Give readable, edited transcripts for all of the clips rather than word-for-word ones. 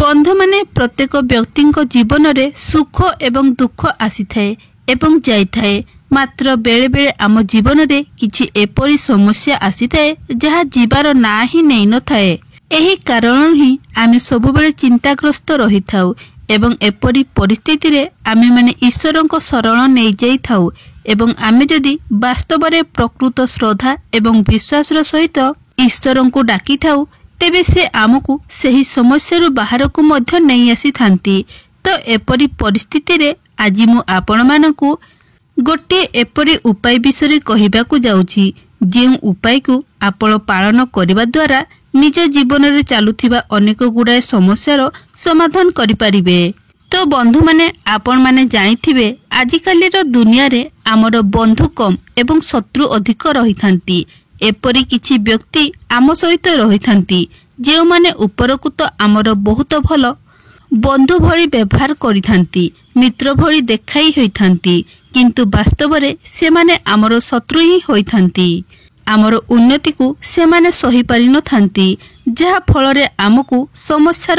बंधु माने प्रत्येक व्यक्ति जीवन में सुख एवं दुख आसी थाए एवं जाई थाए। मात्र बेले बेले आम जीवन में किछि एपरी समस्या आसी थाए जहाँ जीवार ना ही नहीं न थाए। एही कारण ही आमे सबुबेले चिंताग्रस्त रही थाउ एवं एपरी परिस्थिति रे आमे माने ईश्वर को शरण नहीं जाई थाउ एवं आमे जदि वास्तव में प्रकृत श्रद्धा एवं विश्वास सहित ईश्वर को डाकी थाउ तेबे से आमको सही समस्या बाहर को मध्य नहीं आसी थांती। तो एपरी परिस्थिति रे आज मु आपण मानकु गोटे एपरी उपाय विषय कहिबाकू जाउछि जे उपाय को आपण पालन करबा द्वारा निज जीवन रे चालुथिबा अनेक गुडाए समस्यार समाधान करि परिबे। तो बंधु माने आपण माने जानिथिबे आजिकाली रो दुनिया रे हमर बंधु कम एवं शत्रु अधिक रही थांती। एपरी किछि व्यक्ति आम सहित रही थांती जे माने उपरकु तो आमर बहुत भल बंधु भली व्यवहार करि थांती, मित्र भली देखाई होई थांती, किंतु वास्तव रे से माने आमर शत्रु ही होई थांती। आमर उन्नति को से माने सही पारि न थांती जहा फल रे आमको समस्या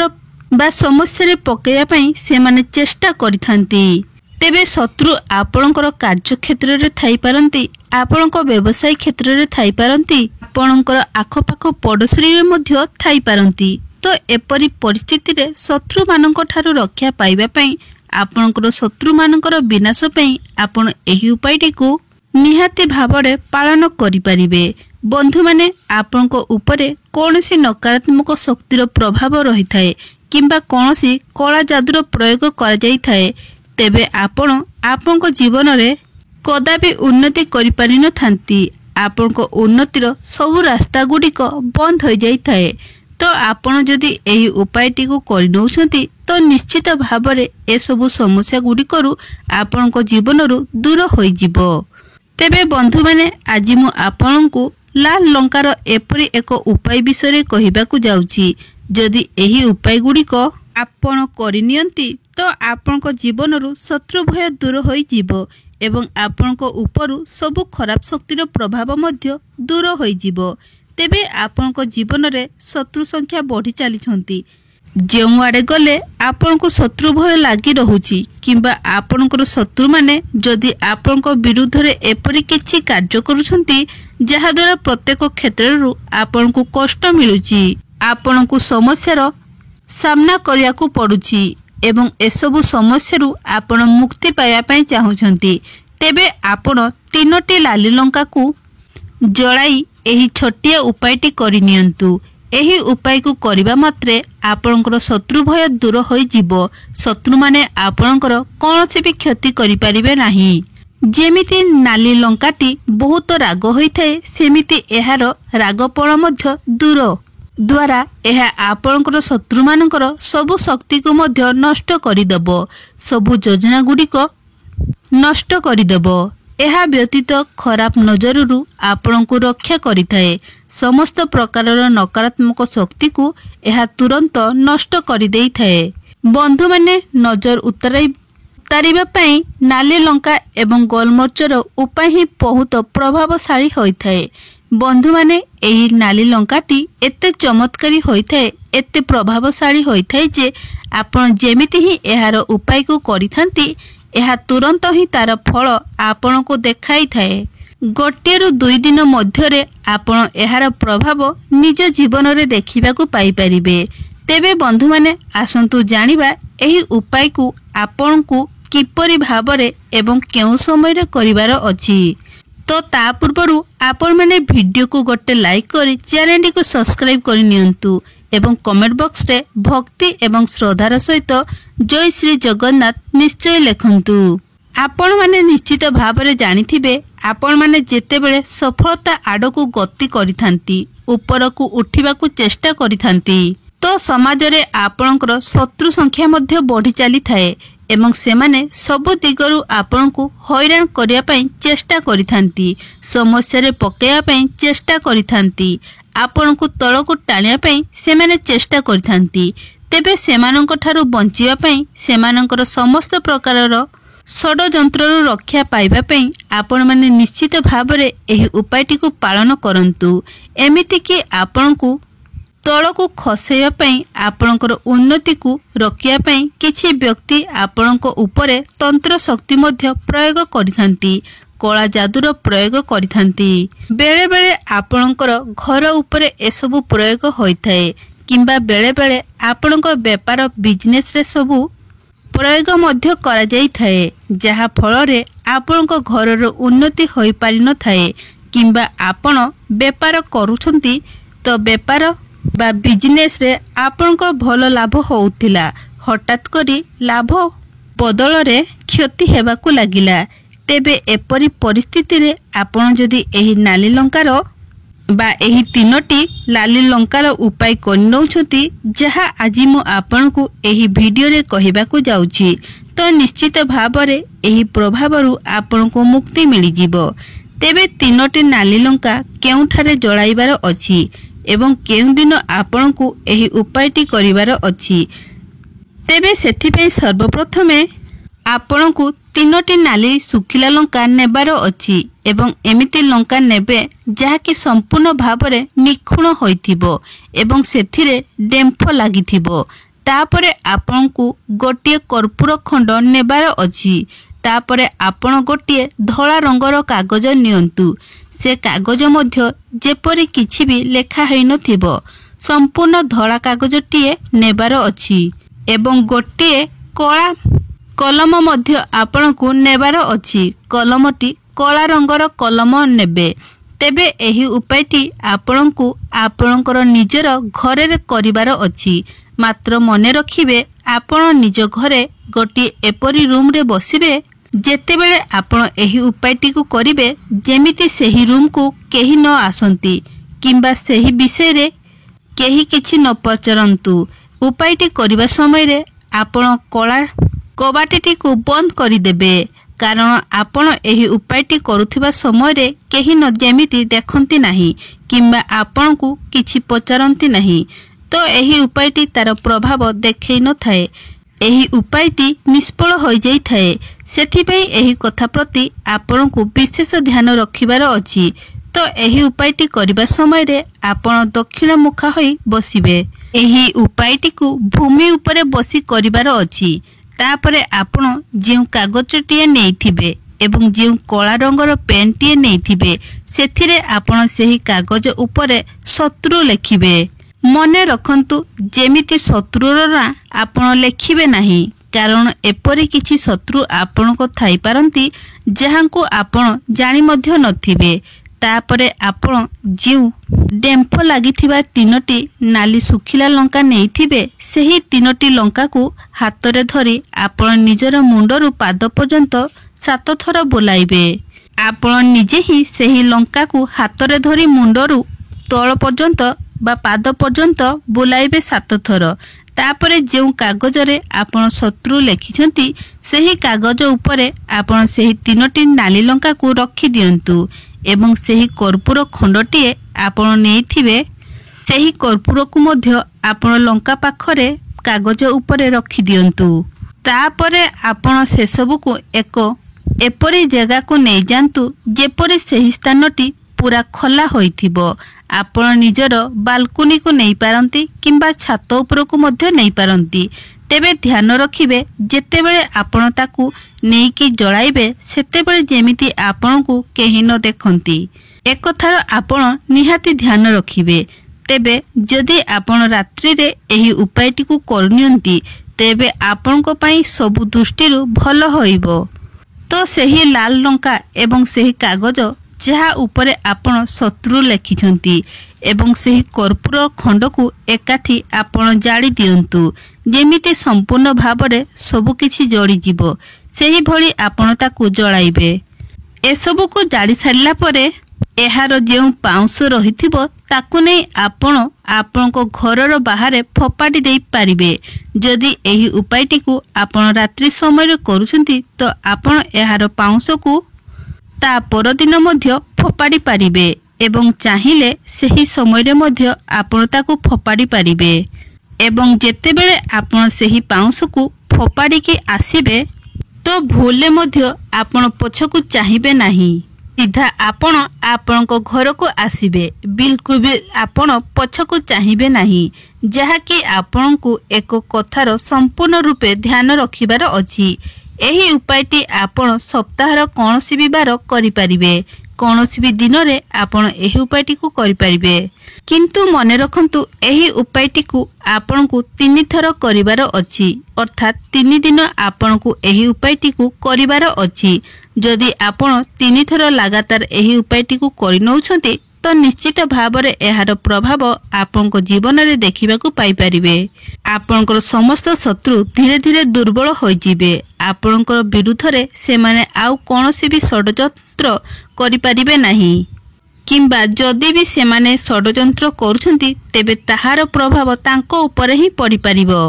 रे पकेया पई से माने चेष्टा करि थांती। तेबे शत्रु आपणकर कार्य क्षेत्र रे थाई पारंती, आपणक व्यवसाय क्षेत्र रे थाई पारंती, आपणकर आखपाख पड़ोसी रे मध्य थाई पारंती। तो एपरी परिस्थिति रे शत्रु मानक ठारू रक्षा पाइबा पई आपणकर शत्रु मानकर विनाश पई आपण एही उपायटी को निहाती भाबरे पालन करि परिबे। बंधु माने आपणक उपरे कोनोसी नकारात्मक शक्तिर प्रभाव रही थाए किंबा कोनोसी कला जादुर प्रयोग करा जाई थाए तेबे आपण आपनको जीवन रे कदापि उन्नति करि पारि न थांती। आपनको उन्नतिर सब रास्ता गुडिक बंद हो जाई थाए। तो आपण जदि एही उपायटी को करि नउछंती तो निश्चित भाबरे ए सब समस्या गुडिकरु आपनको जीवन रु दूर होई जिवो। तेबे बंधु माने आज मु आपनको लाल लंकार एपरी एक उपाय विषय कहिबाकू जाउछि। जदि एही उपाय गुडिक आपण करिनियंती तो आपनको जीवन रु शत्रु भय दूर होई जिवो एवं आपनको उपरु सब खराब शक्तिर प्रभाव मध्य दूर होई जिवो। तेबे आपनको जीवन रे शत्रु संख्या बढ़ी चलीछंती। जेउ आडे गले आपनको शत्रु भय लागी रहुछि किंबा आपनकर शत्रु माने जदि आपनको विरुद्ध रे एपरि किछि कार्य करूछंती जहा द्वारा प्रत्येक क्षेत्र रु आपनको कष्ट मिलुछि, आपनको समस्यार सामना करिया को पड़ुछि एवं एसबु समस्या रु आपण मुक्ति पाया पई चाहुछंती तेबे आपण 3टी लाली लंका को जलाई एही छोटिया उपायटी करिनियंतु। एही उपाय को करिबा मात्रे आपनकर शत्रु भय दूर होई जिवो। शत्रु माने आपनकर कोनोसी भी क्षति करि परिबे नाही। जेमिति नाली लंकाटी बहुत राग होई थाए सेमिति एहार रागपण मध्य दूर द्वारा यह आपणकर शत्रु मानकर सबु शक्ति को मध्य नष्ट करिदेबो, सबु योजना गुडिक नष्ट करिदेबो। यह व्यतीत खराब नजररू आपण को रक्षा करिथाए। समस्त प्रकारर नकारात्मक शक्ति को यह तुरंत नष्ट करि देई थाए। बंधु माने नजर उतारिबा पई नाली लंका एवं गोलमर्चर उपाय ही बहुत प्रभावशाली होइथाए। बंधु माने एही नाली लंकाटी एते चमत्कारी होइथाए, एते प्रभावशाली होइथाए जे आपण जेमिति ही एहार उपाय को करिथांती एहा तुरंत ही तार फल आपण को देखाई थाए। गोटे रु 2 दिन मध्य रे आपण एहार प्रभाव निज जीवन रे देखिबा को पाई परिबे। तेबे बंधु माने आसंतु जानिबा एही उपाय को आपण को किपरि भाबरे एवं केउ समय रे करिवार अछि। तो ता पूर्वरु आपण माने वीडियो को गोटे लाइक करी चैनल को सब्सक्राइब करि नियंतु एवं कमेंट बॉक्स रे भक्ति एवं श्रद्धार सहित जय श्री जगन्नाथ निश्चय लिखंतु। आपण माने निश्चित भाबरे जानिथिबे आपण माने जेतेबेले सफलता आडको गति करिथांती, ऊपर को उठिबा को चेष्टा करिथांती तो समाज रे आपणकर शत्रु संख्या मध्य बढ़ी चली थाए एवं सेमाने सबु दिगरु आपण को हैरान करिया पई चेष्टा करिथांती, समस्या रे पकेया पई चेष्टा करिथांती, आपण को तळ को टाणिया पई सेमाने चेष्टा करिथांती। तेबे सेमानक ठारू बंचिया पई सेमानकर समस्त प्रकारर षडयंत्ररू रक्षा पाइबा पई आपण माने निश्चित भाबरे एही उपायटी को पालन करंतु। एमिति कि आपण को तलकू खसेइबा पई आपणकर उन्नति को रखिया पई किछि व्यक्ति आपणक उपरे तंत्र शक्ति मध्य प्रयोग करिथांती, कला जादूर प्रयोग करिथांती। बेले बेले आपणकर घर उपरे एसबु प्रयोग होइथाए किंबा बेले बेले आपणकर व्यापार बिजनेस रे सबु प्रयोग मध्य करा जाई थाए, जहा फल रे आपणक घरर उन्नति होई पारि न थाए किंबा आपण व्यापार करूछंती तो व्यापार बा बिजनेस रे आपणकर भल लाभ होउथिला, हठात करी लाभ बदल रे क्षति हेबाकू लागिला। तेबे एपरी परिस्थिति रे आपण जदि एही नाली लंकार बा एही तीनोटी लाली लंकार उपाय करि नउछती जहा आजि मु आपनकू एही वीडियो रे कहिबाकू जाउची, तो निश्चित भाबरे एही प्रभावरु आपनकू मुक्ति मिली जिवो। तेबे तीनोटी नाली लंका केउठारे जळाइबार अछि एवं केउ दिन आपनकू एही उपायटी करिवार अछि। तेबे सेथिपई सर्वप्रथमे आपनकू तीनोटी नाली सुखिला लंका नेबार अछि एवं एमिति लंका नेबे जहाँकि संपूर्ण भावरे निखुण होइथिबो एवं सेथिरे डेम्फ लागिथिबो। तापरे आपनकू गोटिए कर्पूर खंड नेबार अछि। तापरे आपण गोटिए धला रंगर कागज नियंतु। से कागज मध्य जेपरि किछि भी लेखा होई नथिबो, संपूर्ण धला कागजटीए नेबार अछि एवं गोटिए कला कलम मध्य आपनकू नेबार अछि। कलमटी कला रंगर कलम नेबे। तेबे एही उपायटी आपनकू आपनकर निजर घरे रे करिवार अछि। मात्र मने रखिबे आपण निज घरे गोटी एपरी रूम रे बसिबे जेतेबेले आपण एही उपायटी को करिवे जेमिति सेही रूम को केही न आसंती किंबा सेही विषय रे केही किछि न पचरंतु। उपायटी करिवा समय रे आपण कला कबाटीटी को बंद करिदेबे, कारण आपण एही उपायटी करुथिबा समय रे केही न जेमिति देखंती नाही किंबा आपण को किछि पचरंती नाही, तो एही उपायटी तार प्रभाव देखै न थाए। एही उपायटी निष्फल होई जाई थाए। सेथिपई एही कथा प्रति आपण को विशेष ध्यान रखिबार अछि। तो एही उपायटी करिबा समय रे आपण दक्षिण मुखा होई बसिबे। एही उपायटी को भूमि उपरे बसी करिबार अछि। तापरे आपण जे कागजटीए नेइथिबे एवं जे कला रंगर पेनटीए नेइथिबे सेथिरे आपण सेही कागज उपरे शत्रु लेखिबे। मने रखंतु जेमिति शत्रुर ना आपण लेखिबे नाही, कारण एपरि किछि शत्रु आपण को थाई पारंती जहांको आपण जानि मध्य नथिबे। तापरे आपण जिउ डेम्फ लागिथिबा तीनोटी नाली सुखिला लंका नेइथिबे सेही तीनोटी लंका को हातरे धरी आपण निजर मुंडरू पाद पर्यंत 7 थर बोलाइबे। आपण निजे ही सेही लंका को हातरे धरी मुंडरू तळ पर्यंत बा पाद पर्यंत बोलाइबे 7 थर। तापरे जेउ कागज रे आपण शत्रु लेखिछंती सेही कागज उपरे आपण सेही तीनोटी नाली लंका को रखि दियंतु एवं सेही कर्पूर खंडटीए आपण नेइथिबे सेही कर्पूर को मध्य आपण लंका पाखरे कागज उपरे रखि दियंतु। तापरे आपण से सब को एक एपरी जगह को नै जानतु जेपरी सेही स्थानटी पूरा खला होइथिबो। आपण निजर बालकुनी को नै पारंती किंबा छात ऊपर को मध्य नै पारंती। तेबे ध्यान रखिबे जेतेबेले आपण ताकू नेकी जळाइबे सेतेबेले जेमिति आपण को केही न देखंती। एक कथार आपण निहाती ध्यान रखिबे। तेबे जदि आपण रात्रि रे एही उपायटी को करनियंती तेबे आपण को पई सब दृष्टिरु भल होइबो। तो सेही लाल लंका एवं सेही कागज जहा उपरे आपण शत्रु लेखिछंती एवं सेही कर्पूर खंड को एकाठी आपण जाली दियंतु जेमिति संपूर्ण भावरे सब किछि जळी जिवो। सेही भली आपण ताकू जळाइबे। ए सब को जाली सारिला परे एहार जेउ पाउंस रहिथिबो ताकू नै आपण आपनको घरर बाहरे फपाडी देई पारिबे। जदि एही उपायटी को आपण रात्रि समय रे करूछंती तो आपण एहार पाउंस को ता परदिन मध्य फपाडी पारिबे एवं चाहिले सेही समय रे मध्य आपण ताकू फपाडी पारिबे। एवं जेतेबेले आपण सेही पाउंस को फपाडी की आसीबे तो भूले मध्य आपण पछकू चाहिबे नाही। सीधा आपण आपणको घर को आसीबे। बिल्कुल भी आपण पछकु चाहिबे नाही, जहाँकि आपण को एक कथार संपूर्ण रूपे ध्यान रखिबार अछि। एही उपायटी आपण सप्ताहर कोनोसी भी बार करि परिबे। कोनोसी भी दिन रे आपण एही उपायटी को करि परिबे, किंतु मने रखंतु एही उपायटी को आपण को 3 थर करिवार अछि, अर्थात 3 दिन आपण को एही उपायटी को करिवार अछि। जदि आपण 3 थर लगातार एही उपायटी को करि नउछंती तो निश्चित भावरे एहार प्रभाव आपनको जीवन रे देखिबा को पाई परिबे। आपनकर समस्त शत्रु धीरे धीरे दुर्बल होई जिबे। आपनकर विरुद्ध रे से माने आउ कोनोसी भी षडयंत्र करि परिबे नाही, किंबा जदि भी से माने षडयंत्र करूछंती तेबे ताहार प्रभाव तांको ऊपर ही पड़ी परिबो।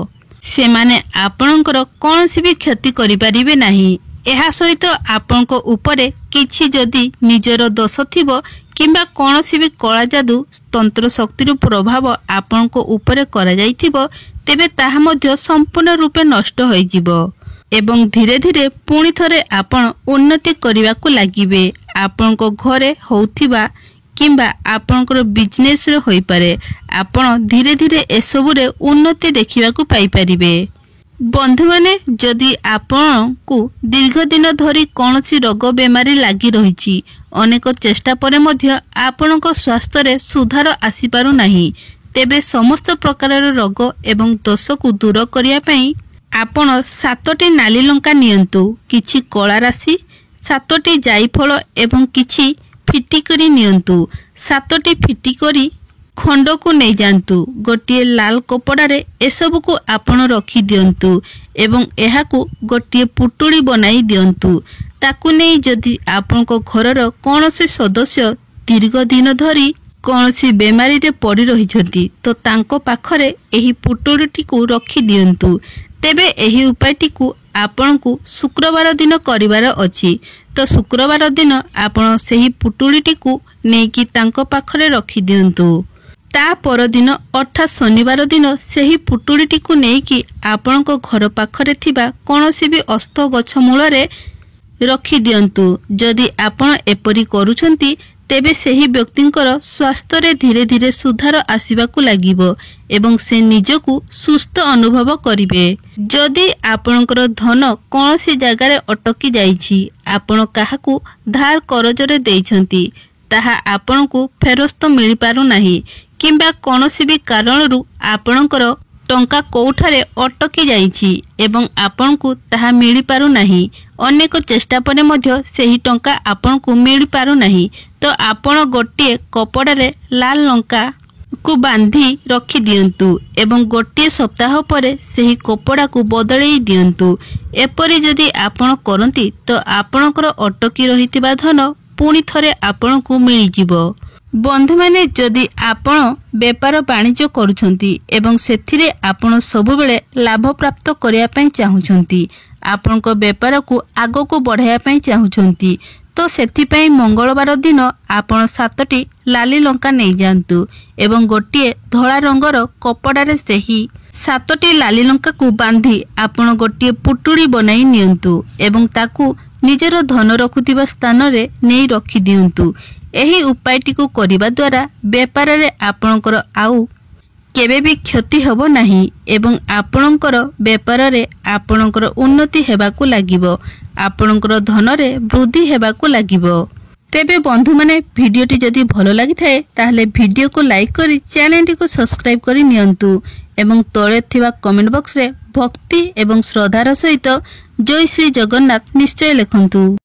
से माने आपनकर कोनोसी भी क्षति करि परिबे नाही। एहा सहित आपनको ऊपर किछि जदि निजर दोष थिबो किंबा कोनोसी भी कला जादू तंत्र शक्तिर प्रभाव आपनको ऊपर करा जाइथिबो तेबे ताहा मध्य संपूर्ण रूपे नष्ट होई जिवो एवं धीरे धीरे पुणी थरे आपण उन्नति करिवा को लागिबे। आपनको घरे होउथिबा किंबा आपनकर बिजनेस रे होई पारे, आपण धीरे धीरे एसबु रे उन्नति देखिवा को पाई परिबे। बंधु माने जदि आपण को दीर्घ दिन धरी कोनोसी रोग बेमारी लागि रहिछि, अनेक चेष्टा परे मध्य आपणक स्वास्थ्य रे सुधार आसी पारु नाही, तेबे समस्त प्रकार रोग एवं दोष को दूर करिया पई आपण 7टी नाली लंका नियंतु, किछि कला राशि, 7टी जायफल एवं किछि फिटिकरी नियंतु। 7टी फिटिकरी खंड को नहीं जानतु। गोटिए लाल कपड़ा रे एसबु को आपण रखी दियंतु एवं एहा को गोटिए पुटुड़ी बनाई दियंतु। ताकू नहीं जदि आपनको घरर कोनोसी सदस्य दीर्घ दिन धरी कोनोसी बेमारी रे पड़ी रहिछंती तो तांको पाखरे एही पुटुड़ीटी को रखी दियंतु। तेबे एही उपायटी को आपनको शुक्रवार दिन करिवार अछि, तो शुक्रवार दिन आपण सेही पुटुड़ीटी को नेकी तांको पाखरे रखी दियंतु। ता पर दिन अर्थात शनिवार दिन सेही पुटुड़ीटी को नेकी आपणको घर पाखरे थिबा कोनोसी भी अस्त गछ मूल रे रखी दियंतु। जदि आपण एपरी करूछंती तेबे सेही व्यक्तिंकर स्वास्थ्य रे धीरे धीरे सुधार आसीबा को लागिबो एवं से निजको सुस्थ अनुभव करिवे। जदि आपणकर धन कोनोसी जगह रे अटकी जाईछि, आपण काहाकू धार करज रे देइछंती, ताहा आपणको फेरस्त मिलि पारु नाही, किंबा कोनोसी भी कारणरू आपणकर टंका कोठारे अटकी जाईछि एवं आपणको ताहा मिलि पारु नाही, अनेक चेष्टा परे मध्य सेही टंका आपणको मिलि पारु नाही, तो आपण गोटिए कपड़ा रे लाल लंका को बांधी रखी दियंतु एवं गोटिए सप्ताह परे सेही कपड़ा को बदलई दियंतु। एपरि जदि आपण करंती तो आपणकर अटकी रहितिबा धन पुणी थरे आपणको मिलि जिवो। बंधु माने जदि आपण व्यापार वाणिज्य करूछंती एवं सेथिरे आपण सब बेले लाभ प्राप्त करिया पई चाहुछंती, आपणको व्यापार को आगो को बढ़ाया पई चाहुछंती, तो सेथि पई मंगलवार दिन आपण 7टी लाली लंका नै जानतु एवं गोटिए धला रंगर कपड़ा रे सेही 7टी लाली लंका को बांधी आपण गोटिए पुटुड़ी बनाई नियंतु एवं ताकू निजर धन रखुतिबा स्थान रे नै रखी दियंतु। एही उपायटी को करिबा द्वारा व्यापार रे आपणकर आउ केबे भी क्षति हबो नाही एवं आपणकर व्यापार रे आपणकर उन्नति हेबाकू लागिबो, आपणकर धन रे वृद्धि हेबाकू लागिबो। तेबे बंधु माने भिडियोटी जदि भलो लागि थाए ताहले भिडियो को लाइक करी चैनल को सब्सक्राइब करी नियंतु एवं तळे थिबा कमेंट बॉक्स रे भक्ति एवं श्रद्धार सहित जय श्री जगन्नाथ निश्चय लिखंतु।